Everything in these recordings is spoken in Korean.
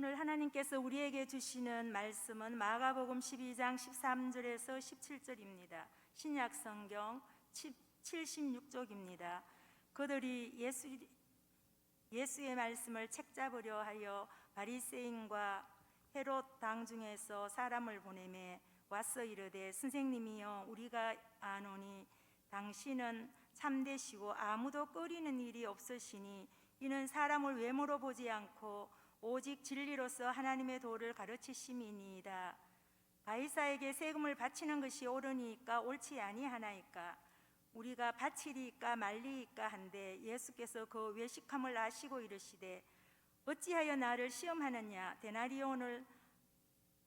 오늘 하나님께서 우리에게 주시는 말씀은 마가복음 12장 13절에서 17절입니다. 신약 성경 76쪽입니다. 그들이 예수의 말씀을 책잡으려 하여 바리새인과 헤롯 당 중에서 사람을 보내매 와서 이르되, 선생님이여, 우리가 아노니 당신은 참되시고 아무도 꺼리는 일이 없으시니 이는 사람을 외모로 보지 않고 오직 진리로서 하나님의 도를 가르치심이니이다. 가이사에게 세금을 바치는 것이 옳으니까 옳지 아니하나이까? 우리가 바치리이까 말리이까 한데, 예수께서 그 외식함을 아시고 이르시되, 어찌하여 나를 시험하느냐? 데나리온을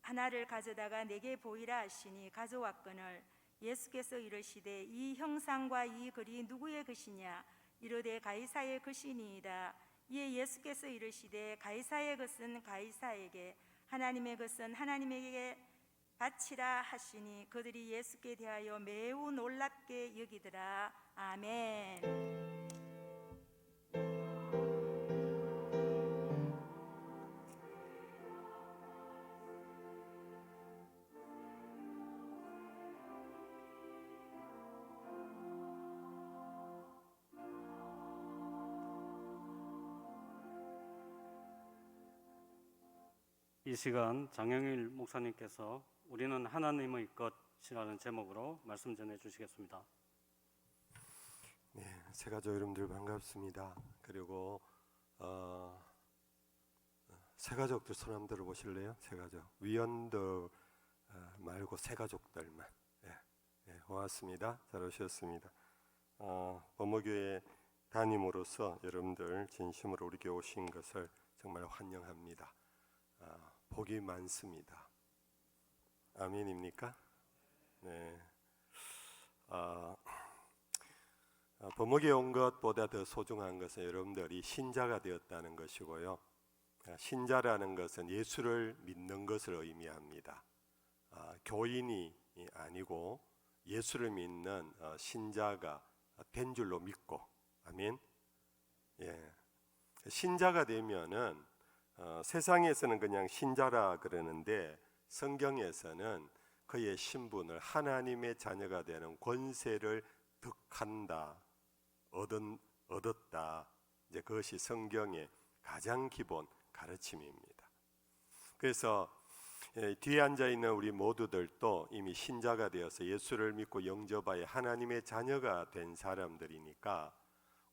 하나를 가져다가 내게 보이라 하시니 가져왔거늘, 예수께서 이르시되, 이 형상과 이 글이 누구의 것이냐? 이르되 가이사의 것이니이다. 이에 예수께서 이르시되, 가이사의 것은 가이사에게, 하나님의 것은 하나님에게 바치라 하시니 그들이 예수께 대하여 매우 놀랍게 여기더라. 아멘. 이 시간 장영일 목사님께서 우리는 하나님의 것이라는 제목으로 말씀 전해 주시겠습니다. 네, 새가족 여러분들 반갑습니다. 그리고 새가족들 손 한번 들어 보실래요? 새가족 위원들 말고 새가족들만. 네, 고맙습니다. 잘 오셨습니다. 범어교회 담임으로서 여러분들 진심으로 우리 교회 오신 것을 정말 환영합니다. 복이 많습니다. 아멘입니까? 네. 범어교에 온 것보다 더 소중한 것은 여러분들이 신자가 되었다는 것이고요. 신자라는 것은 예수를 믿는 것을 의미합니다. 교인이 아니고 예수를 믿는 신자가 된 줄로 믿고, 아멘. 예. 신자가 되면은 세상에서는 그냥 신자라 그러는데, 성경에서는 그의 신분을 하나님의 자녀가 되는 권세를 득한다, 얻었다. 이제 그것이 성경의 가장 기본 가르침입니다. 그래서 뒤에 앉아 있는 우리 모두들도 이미 신자가 되어서 예수를 믿고 영접하여 하나님의 자녀가 된 사람들이니까,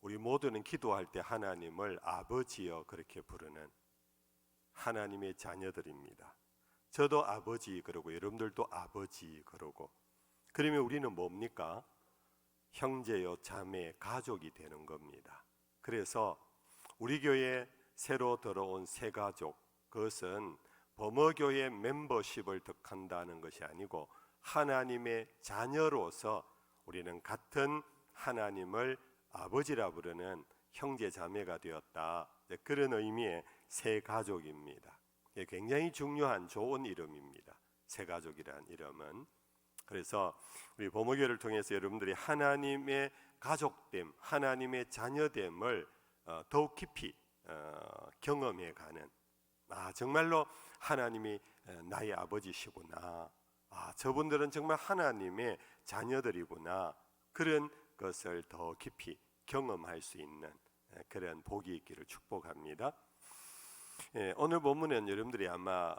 우리 모두는 기도할 때 하나님을 아버지여 그렇게 부르는 하나님의 자녀들입니다. 저도 아버지 그러고 여러분들도 아버지 그러고, 그러면 우리는 뭡니까? 형제요 자매 가족이 되는 겁니다. 그래서 우리 교회에 새로 들어온 새가족, 그것은 범어교회 멤버십을 득한다는 것이 아니고 하나님의 자녀로서 우리는 같은 하나님을 아버지라 부르는 형제 자매가 되었다, 그런 의미의 새가족입니다. 굉장히 중요한 좋은 이름입니다. 새가족이라는 이름은. 그래서 우리 범어교회를 통해서 여러분들이 하나님의 가족됨, 하나님의 자녀됨을 더욱 깊이 경험해가는, 정말로 하나님이 나의 아버지시구나, 저분들은 정말 하나님의 자녀들이구나, 그런 것을 더 깊이 경험할 수 있는 그런 복이 있기를 축복합니다. 오늘 본문은 여러분들이 아마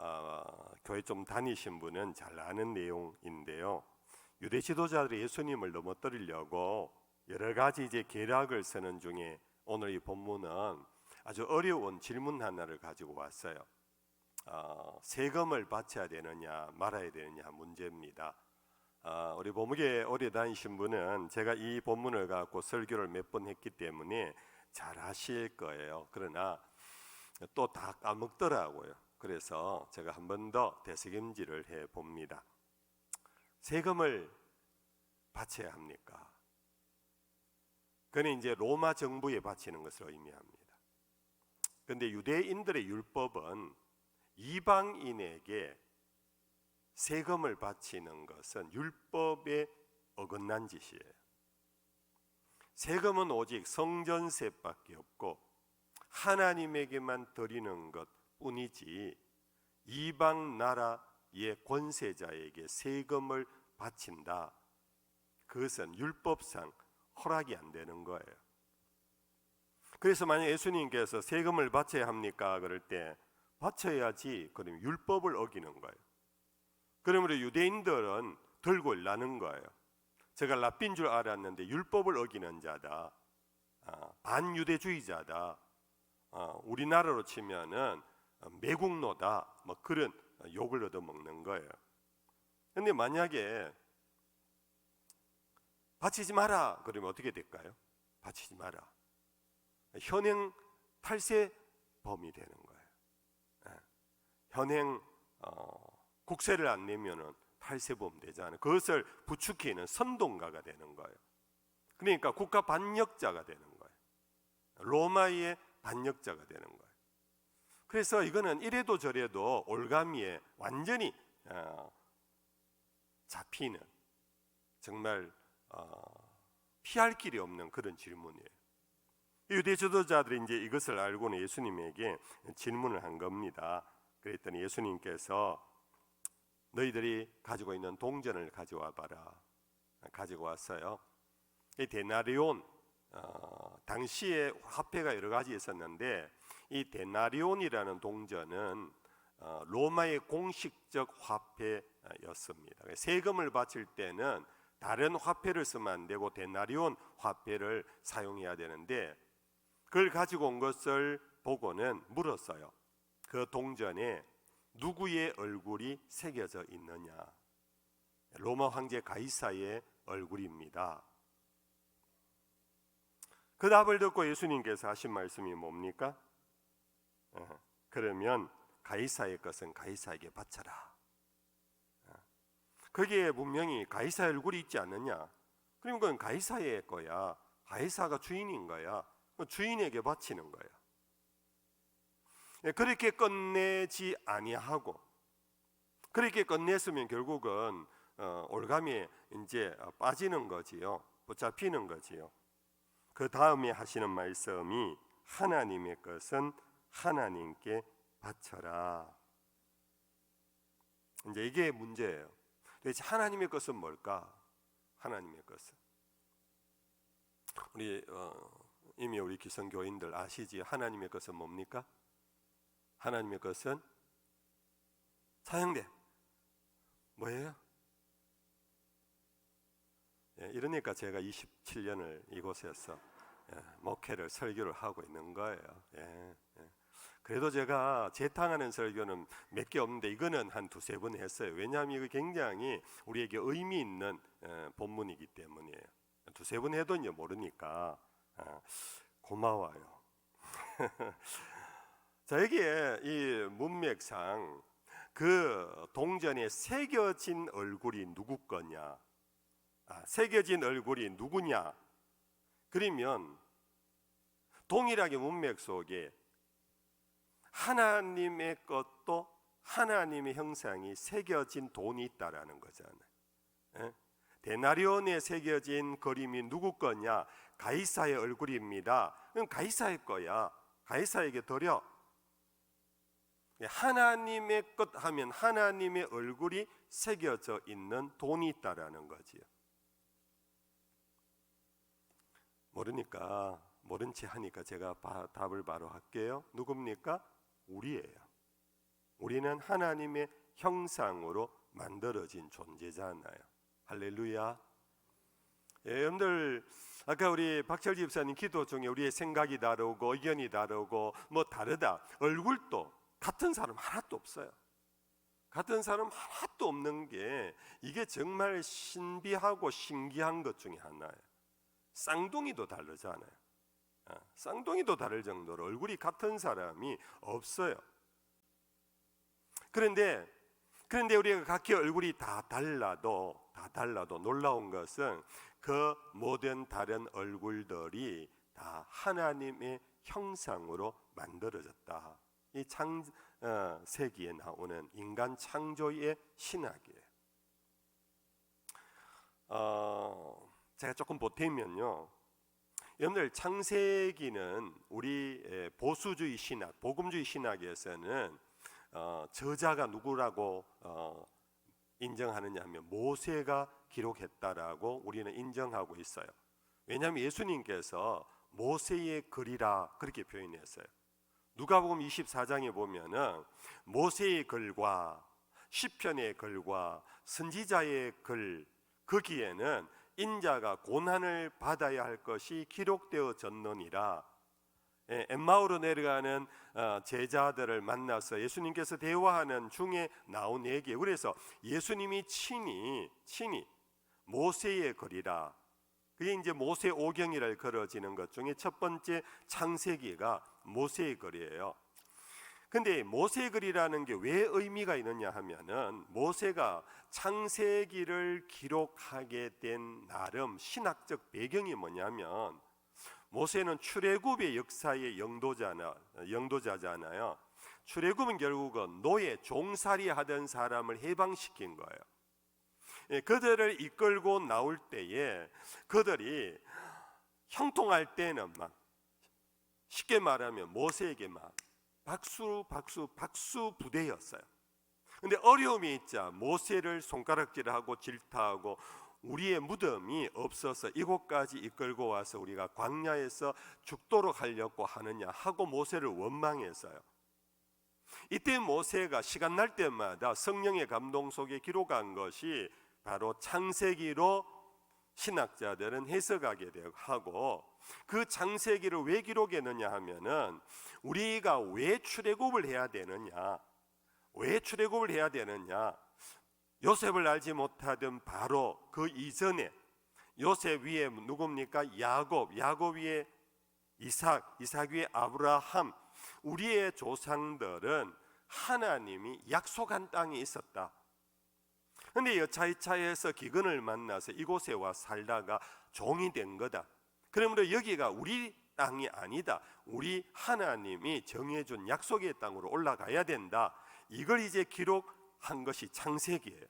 교회 좀 다니신 분은 잘 아는 내용인데요. 유대 지도자들이 예수님을 넘어뜨리려고 여러 가지 이제 계략을 쓰는 중에 오늘 이 본문은 아주 어려운 질문 하나를 가지고 왔어요. 세금을 바쳐야 되느냐 말아야 되느냐 문제입니다. 우리 범어교회 오래 다니신 분은 제가 이 본문을 갖고 설교를 몇 번 했기 때문에 잘 아실 거예요. 그러나 또 다 까먹더라고요. 그래서 제가 한 번 더 되새김질을 해봅니다. 세금을 바쳐야 합니까? 그는 이제 로마 정부에 바치는 것을 의미합니다. 그런데 유대인들의 율법은 이방인에게 세금을 바치는 것은 율법에 어긋난 짓이에요. 세금은 오직 성전세밖에 없고 하나님에게만 드리는 것 뿐이지 이방 나라의 권세자에게 세금을 바친다. 그것은 율법상 허락이 안 되는 거예요. 그래서 만약 예수님께서 세금을 바쳐야 합니까? 그럴 때 바쳐야지. 그럼 율법을 어기는 거예요. 그러므로 유대인들은 들고 일나는 거예요. 제가 랍비인 줄 알았는데 율법을 어기는 자다. 반유대주의자다. 우리나라로 치면은 매국노다. 뭐 그런 욕을 얻어먹는 거예요. 근데 만약에 바치지 마라 그러면 어떻게 될까요? 바치지 마라. 현행 탈세범이 되는 거예요. 현행 국세를 안 내면은 탈세범 되잖아요. 그것을 부추기는 선동가가 되는 거예요. 그러니까 국가 반역자가 되는 거예요. 로마의 반역자가 되는 거예요. 그래서 이거는 이래도 저래도 올가미에 완전히 잡히는, 정말 피할 길이 없는 그런 질문이에요. 유대 지도자들이 이제 이것을 알고는 예수님에게 질문을 한 겁니다. 그랬더니 예수님께서 너희들이 가지고 있는 동전을 가져와 봐라. 가지고 왔어요. 이 데나리온, 당시에 화폐가 여러 가지 있었는데 이 데나리온이라는 동전은 로마의 공식적 화폐였습니다. 세금을 바칠 때는 다른 화폐를 쓰면 안 되고 데나리온 화폐를 사용해야 되는데, 그걸 가지고 온 것을 보고는 물었어요. 그 동전에 누구의 얼굴이 새겨져 있느냐? 로마 황제 가이사의 얼굴입니다. 그 답을 듣고 예수님께서 하신 말씀이 뭡니까? 그러면 가이사의 것은 가이사에게 바쳐라. 거기에 분명히 가이사의 얼굴이 있지 않느냐? 그럼 그건 가이사의 거야. 가이사가 주인인 거야. 주인에게 바치는 거야. 그렇게 끝내지 아니하고, 그렇게 끝냈으면 결국은 올가미에 이제 빠지는 거지요. 붙잡히는 거지요. 그 다음에 하시는 말씀이 하나님의 것은 하나님께 바쳐라. 이제 이게 문제예요. 도대체 하나님의 것은 뭘까? 하나님의 것은 이미 우리 기성교인들 아시지? 하나님의 것은 뭡니까? 하나님의 것은 사형대. 뭐예요? 이러니까 제가 27년을 이곳에서 목회를 설교를 하고 있는 거예요. 그래도 제가 재탕하는 설교는 몇 개 없는데 이거는 한 두세 번 했어요. 왜냐하면 이거 굉장히 우리에게 의미 있는 본문이기 때문이에요. 두세 번 해도 이제 모르니까 고마워요. 자, 여기에 이 문맥상 그 동전에 새겨진 얼굴이 누구 거냐? 새겨진 얼굴이 누구냐? 그러면 동일하게 문맥 속에 하나님의 것도 하나님의 형상이 새겨진 돈이 있다라는 거잖아요. 데나리온에 새겨진 그림이 누구 거냐? 가이사의 얼굴입니다. 그럼 가이사의 거야. 가이사에게 드려. 하나님의 것 하면 하나님의 얼굴이 새겨져 있는 돈이 있다라는 거지요. 모르니까 모른 채 하니까 제가 답을 바로 할게요. 누굽니까? 우리예요. 우리는 하나님의 형상으로 만들어진 존재잖아요. 할렐루야. 여러분들 아까 우리 박철 집사님 기도 중에 우리의 생각이 다르고 의견이 다르고 뭐 다르다. 얼굴도 같은 사람 하나도 없어요. 같은 사람 하나도 없는 게 이게 정말 신비하고 신기한 것 중에 하나예요. 쌍둥이도 다르잖아요. 쌍둥이도 다를 정도로 얼굴이 같은 사람이 없어요. 그런데 우리가 각기 얼굴이 다 달라도 놀라운 것은 그 모든 다른 얼굴들이 다 하나님의 형상으로 만들어졌다. 이 창세기에 나오는 인간 창조의 신학이에요. 제가 조금 보태면요, 여러분들 창세기는 우리 보수주의 신학, 복음주의 신학에서는 저자가 누구라고 인정하느냐 하면 모세가 기록했다라고 우리는 인정하고 있어요. 왜냐하면 예수님께서 모세의 글이라 그렇게 표현했어요. 누가복음 24장에 보면은 모세의 글과 시편의 글과 선지자의 글, 거기에는 인자가 고난을 받아야 할 것이 기록되어졌느니라. 엠마오로 내려가는 제자들을 만나서 예수님께서 대화하는 중에 나온 얘기예요. 그래서 예수님이 친히 모세의 글이라. 그게 이제 모세 오경이라 걸어지는 것 중에 첫 번째 창세기가 모세의 글이에요. 근데 모세의 글이라는 게 왜 의미가 있느냐 하면은 모세가 창세기를 기록하게 된 나름 신학적 배경이 뭐냐면 모세는 출애굽의 역사의 영도자잖아요. 출애굽은 결국은 노예 종살이 하던 사람을 해방시킨 거예요. 그들을 이끌고 나올 때에 그들이 형통할 때는 막 쉽게 말하면 모세에게 막 박수 부대였어요. 근데 어려움이 있자 모세를 손가락질하고 질타하고 우리의 무덤이 없어서 이곳까지 이끌고 와서 우리가 광야에서 죽도록 하려고 하느냐 하고 모세를 원망했어요. 이때 모세가 시간 날 때마다 성령의 감동 속에 기록한 것이 바로 창세기로 신학자들은 해석하게 하고, 그 창세기를 왜 기록했느냐 하면은 우리가 왜 출애굽을 해야 되느냐, 요셉을 알지 못하던 바로 그 이전에 요셉 위에 누굽니까? 야곱 위에 이삭 위에 아브라함, 우리의 조상들은 하나님이 약속한 땅에 있었다. 근데 여차이차에서 기근을 만나서 이곳에 와 살다가 종이 된 거다. 그러므로 여기가 우리 땅이 아니다. 우리 하나님이 정해준 약속의 땅으로 올라가야 된다. 이걸 이제 기록한 것이 창세기예요.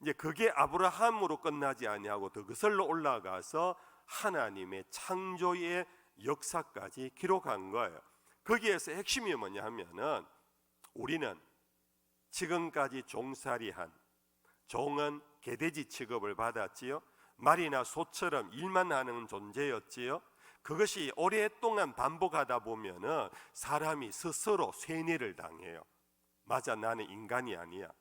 이제 그게 아브라함으로 끝나지 아니하고 더 거슬러 올라가서 하나님의 창조의 역사까지 기록한 거예요. 거기에서 핵심이 뭐냐 하면은 우리는 지금까지 종살이한, 종은 개돼지 취급을 받았지요. 말이나 소처럼 일만 하는 존재였지요. 그것이 오랫동안 반복하다 보면은 사람이 스스로 쇠뇌를 당해요. 맞아, 나는 인간이 아니야.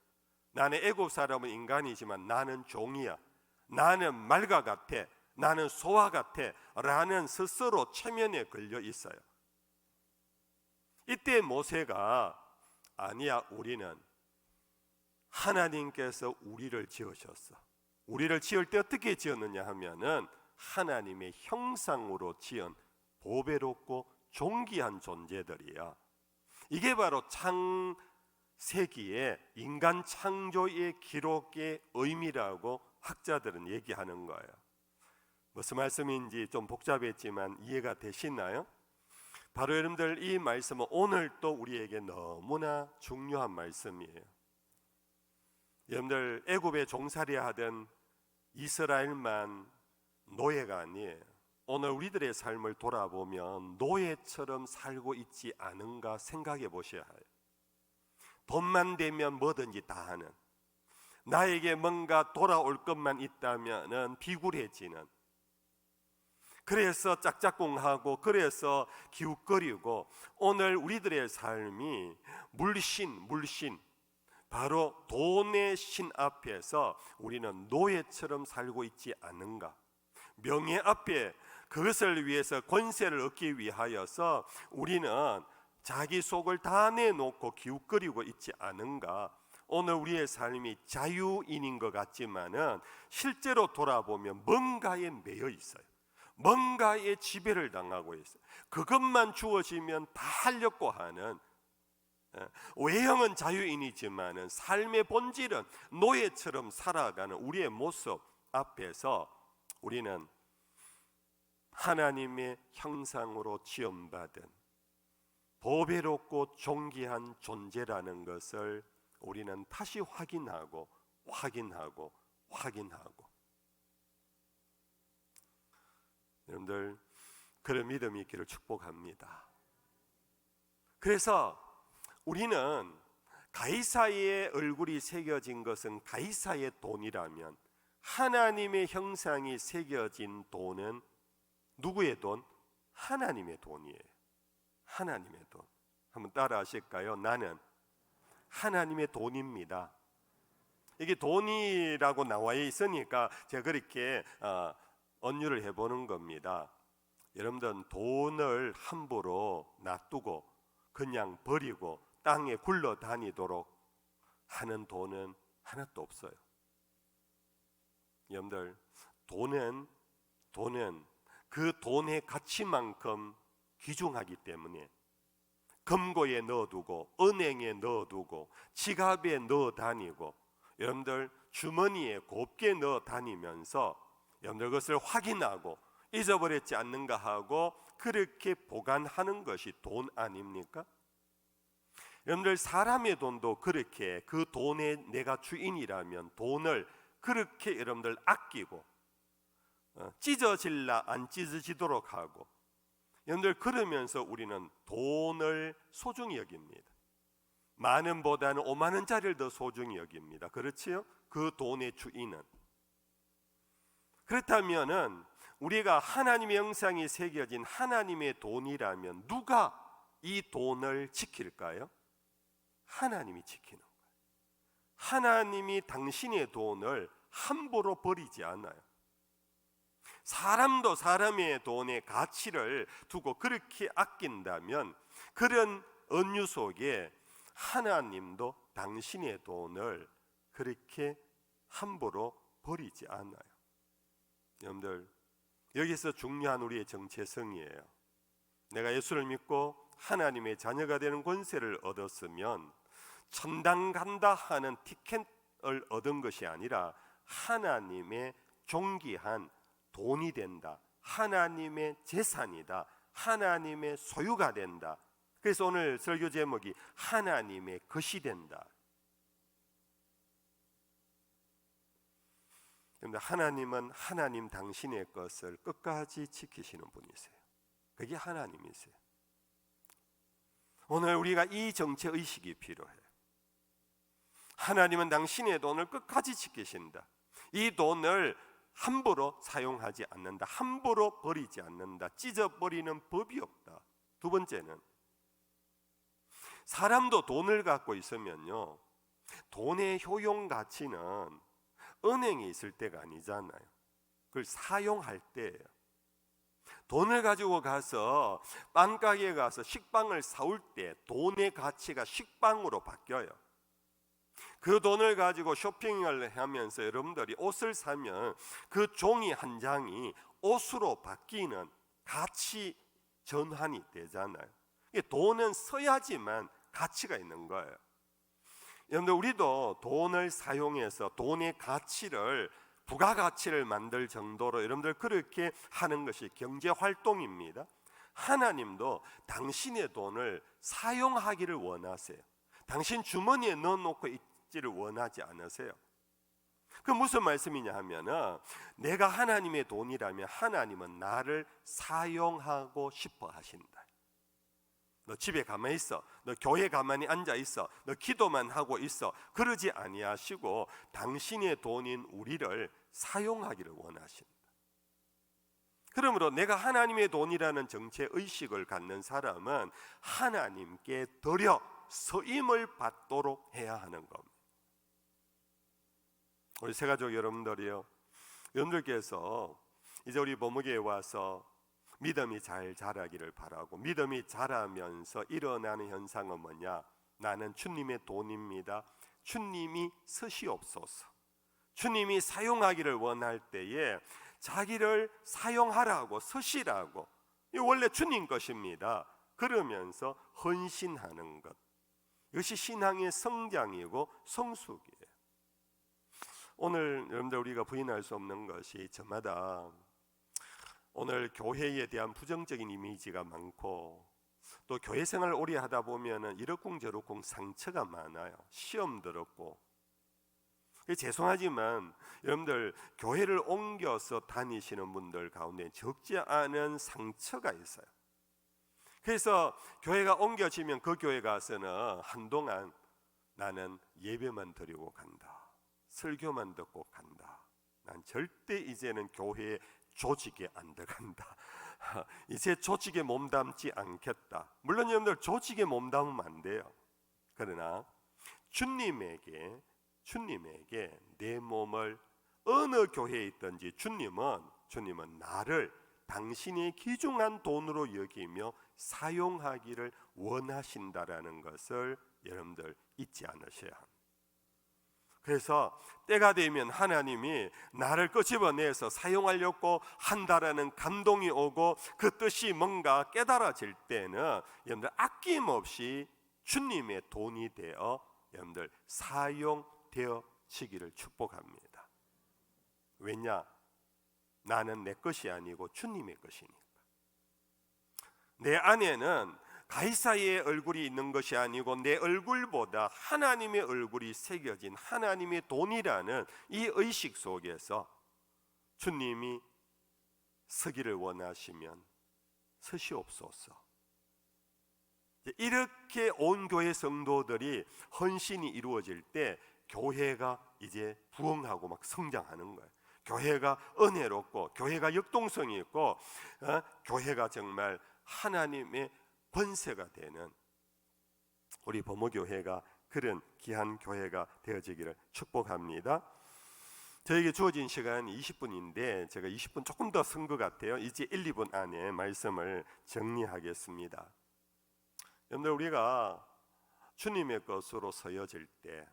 나는 애굽 사람은 인간이지만 나는 종이야. 나는 말과 같아. 나는 소와 같아. 라는 스스로 체면에 걸려 있어요. 이때 모세가 아니야, 우리는 하나님께서 우리를 지으셨어. 우리를 지을 때 어떻게 지었느냐 하면은 하나님의 형상으로 지은 보배롭고 존귀한 존재들이야. 이게 바로 창세기의 인간 창조의 기록의 의미라고 학자들은 얘기하는 거예요. 무슨 말씀인지 좀 복잡했지만 이해가 되시나요? 바로 여러분들, 이 말씀은 오늘 또 우리에게 너무나 중요한 말씀이에요. 여러분들, 애굽에 종살이 하던 이스라엘만 노예가 아니에요. 오늘 우리들의 삶을 돌아보면 노예처럼 살고 있지 않은가 생각해 보셔야 해요. 돈만 되면 뭐든지 다 하는, 나에게 뭔가 돌아올 것만 있다면 비굴해지는, 그래서 짝짝꿍하고 그래서 기웃거리고, 오늘 우리들의 삶이 물신, 바로 돈의 신 앞에서 우리는 노예처럼 살고 있지 않은가. 명예 앞에 그것을 위해서 권세를 얻기 위하여서 우리는 자기 속을 다 내놓고 기웃거리고 있지 않은가. 오늘 우리의 삶이 자유인인 것 같지만은 실제로 돌아보면 뭔가에 매여 있어요. 뭔가에 지배를 당하고 있어요. 그것만 주어지면 다 하려고 하는, 외형은 자유인이지만은 삶의 본질은 노예처럼 살아가는 우리의 모습 앞에서 우리는 하나님의 형상으로 지음받은 보배롭고 존귀한 존재라는 것을 우리는 다시 확인하고 여러분들, 그런 믿음이 있기를 축복합니다. 그래서 우리는 가이사의 얼굴이 새겨진 것은 가이사의 돈이라면 하나님의 형상이 새겨진 돈은 누구의 돈? 하나님의 돈이에요. 하나님의 돈. 한번 따라 하실까요? 나는 하나님의 돈입니다. 이게 돈이라고 나와 있으니까 제가 그렇게 언유를 해보는 겁니다. 여러분들은 돈을 함부로 놔두고 그냥 버리고 땅에 굴러다니도록 하는 돈은 하나도 없어요. 여러분들, 돈은 그 돈의 가치만큼 귀중하기 때문에 금고에 넣어두고 은행에 넣어두고 지갑에 넣어 다니고 여러분들 주머니에 곱게 넣어 다니면서 여러분들 그것을 확인하고 잊어버렸지 않는가 하고 그렇게 보관하는 것이 돈 아닙니까? 여러분들 사람의 돈도 그렇게 그 돈의 내가 주인이라면 돈을 그렇게 여러분들 아끼고 찢어질라 안 찢어지도록 하고 여러분들 그러면서 우리는 돈을 소중히 여깁니다. 만원보다는 5만 원짜리를 더 소중히 여깁니다. 그렇지요? 그 돈의 주인은. 그렇다면은 우리가 하나님의 형상이 새겨진 하나님의 돈이라면 누가 이 돈을 지킬까요? 하나님이 지키는 거예요. 하나님이 당신의 돈을 함부로 버리지 않아요. 사람도 사람의 돈의 가치를 두고 그렇게 아낀다면 그런 은유 속에 하나님도 당신의 돈을 그렇게 함부로 버리지 않아요. 여러분들, 여기서 중요한 우리의 정체성이에요. 내가 예수를 믿고 하나님의 자녀가 되는 권세를 얻었으면 천당 간다 하는 티켓을 얻은 것이 아니라 하나님의 존귀한 돈이 된다. 하나님의 재산이다. 하나님의 소유가 된다. 그래서 오늘 설교 제목이 하나님의 것이 된다. 그런데 하나님은 하나님 당신의 것을 끝까지 지키시는 분이세요. 그게 하나님이세요. 오늘 우리가 이 정체의식이 필요해요. 하나님은 당신의 돈을 끝까지 지키신다. 이 돈을 함부로 사용하지 않는다. 함부로 버리지 않는다. 찢어버리는 법이 없다. 두 번째는 사람도 돈을 갖고 있으면요, 돈의 효용 가치는 은행에 있을 때가 아니잖아요. 그걸 사용할 때예요. 돈을 가지고 가서 빵가게에 가서 식빵을 사올 때 돈의 가치가 식빵으로 바뀌어요. 그 돈을 가지고 쇼핑을 하면서 여러분들이 옷을 사면 그 종이 한 장이 옷으로 바뀌는 가치 전환이 되잖아요. 돈은 써야지만 가치가 있는 거예요. 여러분들, 우리도 돈을 사용해서 돈의 가치를, 부가가치를 만들 정도로 여러분들 그렇게 하는 것이 경제활동입니다. 하나님도 당신의 돈을 사용하기를 원하세요. 당신 주머니에 넣어놓고 있지를 원하지 않으세요. 그 무슨 말씀이냐 하면은, 내가 하나님의 돈이라면 하나님은 나를 사용하고 싶어 하신다. 너 집에 가만히 있어, 너 교회 가만히 앉아 있어, 너 기도만 하고 있어, 그러지 아니하시고 당신의 돈인 우리를 사용하기를 원하신다. 그러므로 내가 하나님의 돈이라는 정체의식을 갖는 사람은 하나님께 드려 서임을 받도록 해야 하는 겁니다. 우리 새가족 여러분들이요, 여러분들께서 이제 우리 모무교에 와서 믿음이 잘 자라기를 바라고, 믿음이 자라면서 일어나는 현상은 뭐냐? 나는 주님의 돈입니다. 주님이 쓰시옵소서. 주님이 사용하기를 원할 때에 자기를 사용하라고, 쓰시라고, 이거 원래 주님 것입니다. 그러면서 헌신하는 것, 이것이 신앙의 성장이고 성숙이에요. 오늘 여러분들 우리가 부인할 수 없는 것이, 저마다 오늘 교회에 대한 부정적인 이미지가 많고, 또 교회 생활을 오래 하다 보면은 이러쿵저러쿵 상처가 많아요. 시험 들었고, 죄송하지만 여러분들 교회를 옮겨서 다니시는 분들 가운데 적지 않은 상처가 있어요. 그래서 교회가 옮겨지면 그 교회 가서는 한동안 나는 예배만 드리고 간다, 설교만 듣고 간다, 난 절대 이제는 교회 조직에 안 들어간다, 이제 조직에 몸담지 않겠다. 물론 여러분들 조직에 몸담으면 안 돼요. 그러나 주님에게 내 몸을 어느 교회에 있든지 주님은 나를 당신의 귀중한 돈으로 여기며 사용하기를 원하신다라는 것을 여러분들 잊지 않으셔야 합니다. 그래서 때가 되면 하나님이 나를 끄집어내서 사용하려고 한다라는 감동이 오고 그 뜻이 뭔가 깨달아질 때는 여러분들 아낌없이 주님의 돈이 되어 여러분들 사용되어지기를 축복합니다. 왜냐? 나는 내 것이 아니고 주님의 것이니까. 내 안에는 가이사의 얼굴이 있는 것이 아니고 내 얼굴보다 하나님의 얼굴이 새겨진 하나님의 돈이라는 이 의식 속에서 주님이 서기를 원하시면 서시옵소서. 이렇게 온 교회 성도들이 헌신이 이루어질 때 교회가 이제 부흥하고 막 성장하는 거예요. 교회가 은혜롭고 교회가 역동성이 있고 교회가 정말 하나님의 권세가 되는 우리 범어교회가 그런 귀한 교회가 되어지기를 축복합니다. 저에게 주어진 시간 20분인데 제가 20분 조금 더 쓴 것 같아요. 이제 1, 2분 안에 말씀을 정리하겠습니다. 여러분들 우리가 주님의 것으로 서여질 때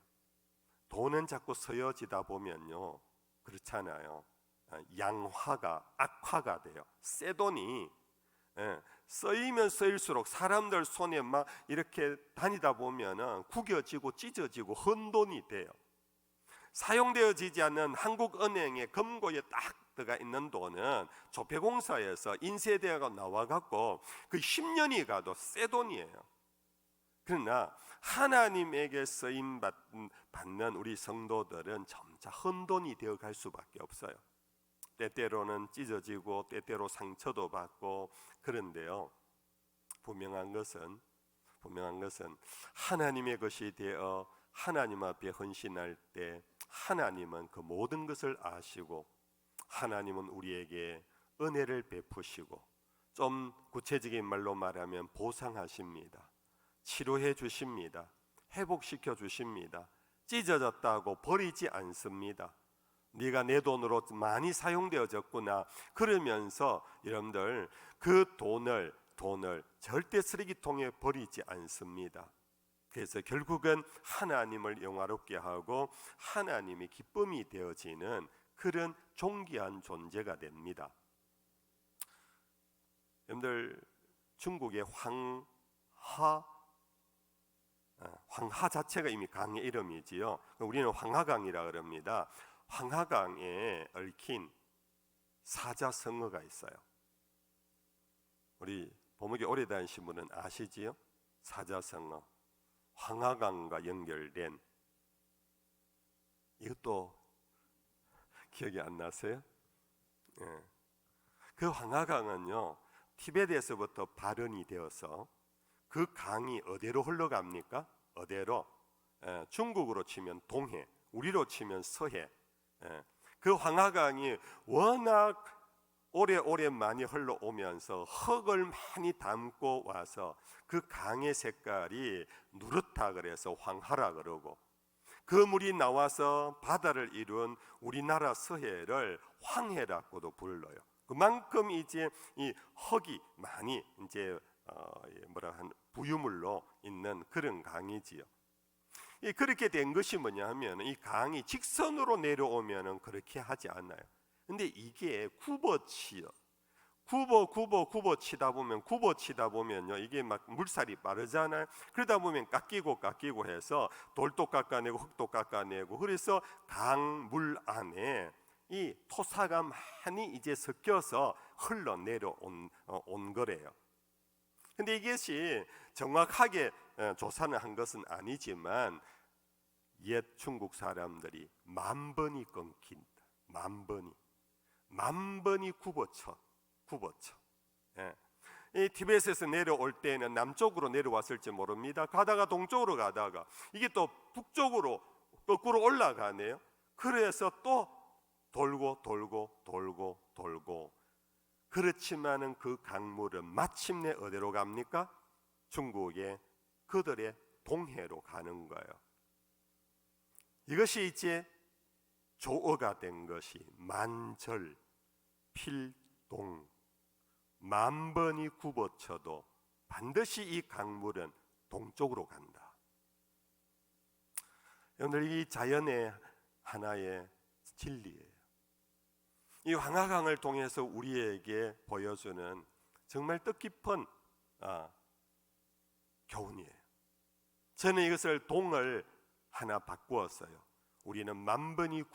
돈은 자꾸 서여지다 보면요 그렇잖아요. 양화가 악화가 돼요. 새 돈이 쓰이면 쓰일수록 사람들 손에 막 이렇게 다니다 보면은 구겨지고 찢어지고 헌돈이 돼요. 사용되어지지 않는 한국은행의 금고에 딱 들어가 있는 돈은 조폐공사에서 인쇄되어 나와갖고 그 10년이 가도 새 돈이에요. 그러나 하나님에게 쓰임 받는 우리 성도들은 점차 헌돈이 되어갈 수밖에 없어요. 때때로는 찢어지고 때때로 상처도 받고 그런데요. 분명한 것은 하나님의 것이 되어 하나님 앞에 헌신할 때 하나님은 그 모든 것을 아시고 하나님은 우리에게 은혜를 베푸시고 좀 구체적인 말로 말하면 보상하십니다. 치료해 주십니다. 회복시켜 주십니다. 찢어졌다고 버리지 않습니다. 네가 내 돈으로 많이 사용되어졌구나 그러면서 여러분들 그 돈을 절대 쓰레기통에 버리지 않습니다. 그래서 결국은 하나님을 영화롭게 하고 하나님이 기쁨이 되어지는 그런 존귀한 존재가 됩니다. 여러분들 중국의 황하 자체가 이미 강의 이름이지요. 우리는 황하강이라 그럽니다. 황하강에 얽힌 사자성어가 있어요. 우리 보목에 오래 다니신 분은 아시지요? 사자성어. 황하강과 연결된 이것도 기억이 안 나세요? 그 황하강은요 티베트에서부터 발현이 되어서 그 강이 어디로 흘러갑니까? 어디로? 중국으로 치면 동해, 우리로 치면 서해. 그 황하강이 워낙 오래 많이 흘러오면서 흙을 많이 담고 와서 그 강의 색깔이 누렇다 그래서 황하라 그러고 그 물이 나와서 바다를 이룬 우리나라 서해를 황해라고도 불러요. 그만큼 이제 이 흙이 많이 이제 부유물로 있는 그런 강이지요. 그렇게 된 것이 뭐냐 하면 이 강이 직선으로 내려오면은 그렇게 하지 않아요. 근데 이게 굽어 치다 보면요 이게 막 물살이 빠르잖아요. 그러다 보면 깎이고 해서 돌도 깎아내고 흙도 깎아내고 그래서 강물 안에 이 토사가 많이 이제 섞여서 흘러내려온 거래요. 근데 이것이 정확하게 조사는 한 것은 아니지만 옛 중국 사람들이 10,000번이 끊긴다. 10,000번이 굽어쳐. 예. 이 티베트에서 내려올 때는 남쪽으로 내려왔을지 모릅니다. 가다가 동쪽으로 가다가 이게 또 북쪽으로 거꾸로 올라가네요. 그래서 또 돌고 그렇지만은 그 강물은 마침내 어디로 갑니까? 중국의 그들의 동해로 가는 거예요. 이것이 이제 조어가 된 것이 만절필동, 10,000번이 굽어쳐도 반드시 이 강물은 동쪽으로 간다. 여러분들, 이 자연의 하나의 진리예요. 이 황하강을 통해서 우리에게 보여주는 정말 뜻깊은 교훈이에요. 저는 이것을 동을 하나 바꾸었어요. 우리는 10,000번이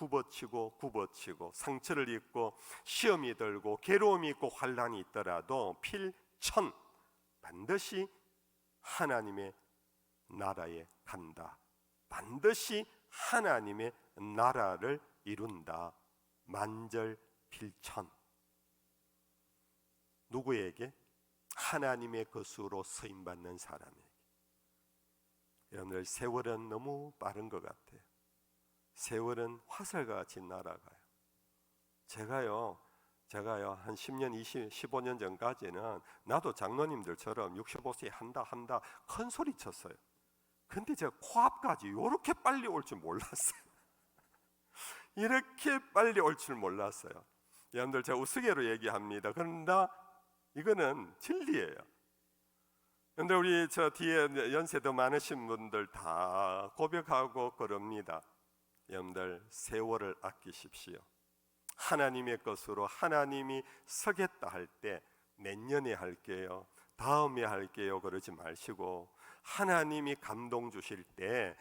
굽어치고 상처를 입고 시험이 들고 괴로움이 있고 환난이 있더라도 필천, 반드시 하나님의 나라에 간다. 반드시 하나님의 나라를 이룬다. 만절필천. 누구에게? 하나님의 것으로 쓰임받는 사람에게. 여러분들, 세월은 너무 빠른 것 같아요. 세월은 화살과 같이 날아가요. 제가요 한 10년, 15년 전까지는 나도 장로님들처럼 65세 한다 큰 소리 쳤어요. 근데 제가 코앞까지 이렇게 빨리 올 줄 몰랐어요. 이렇게 빨리 올 줄 몰랐어요. 여러분들, 제가 우스개로 얘기합니다. 그러나 이거는 진리예요. 그런데 우리 저 뒤에 연세 더 많으신 분들 다 고백하고 그럽니다. 여러분들, 세월을 아끼십시오. 하나님의 것으로 하나님이 서겠다 할 때 내년에 할게요, 다음에 할게요 그러지 마시고, 하나님이 감동 주실 때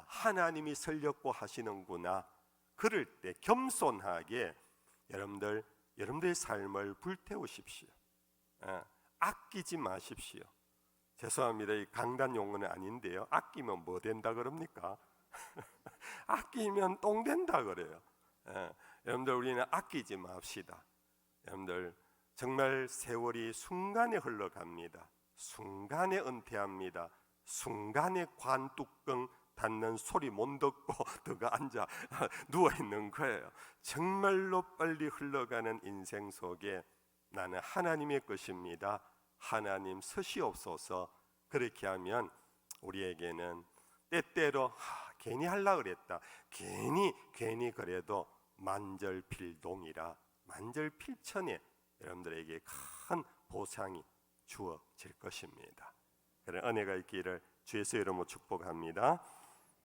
하나님이 설렸고 하시는구나, 그럴 때 겸손하게 여러분들의 삶을 불태우십시오. 아끼지 마십시오. 죄송합니다. 이 강단 용어는 아닌데요. 아끼면 뭐 된다 그럽니까? 아끼면 똥 된다 그래요. 여러분들, 우리는 아끼지 맙시다. 여러분들, 정말 세월이 순간에 흘러갑니다. 순간에 은퇴합니다. 순간에 관뚜껑 닫는 소리 못 듣고 들어가 앉아 누워 있는 거예요. 정말로 빨리 흘러가는 인생 속에 나는 하나님의 것입니다. 하나님 서시옵소서. 그렇게 하면 우리에게는 때때로 괜히 하려고 그랬다, 괜히 그래도 만절필동이라, 만절필천에 여러분들에게 큰 보상이 주어질 것입니다. 그런 은혜가 있기를 주의 이름으로 축복합니다.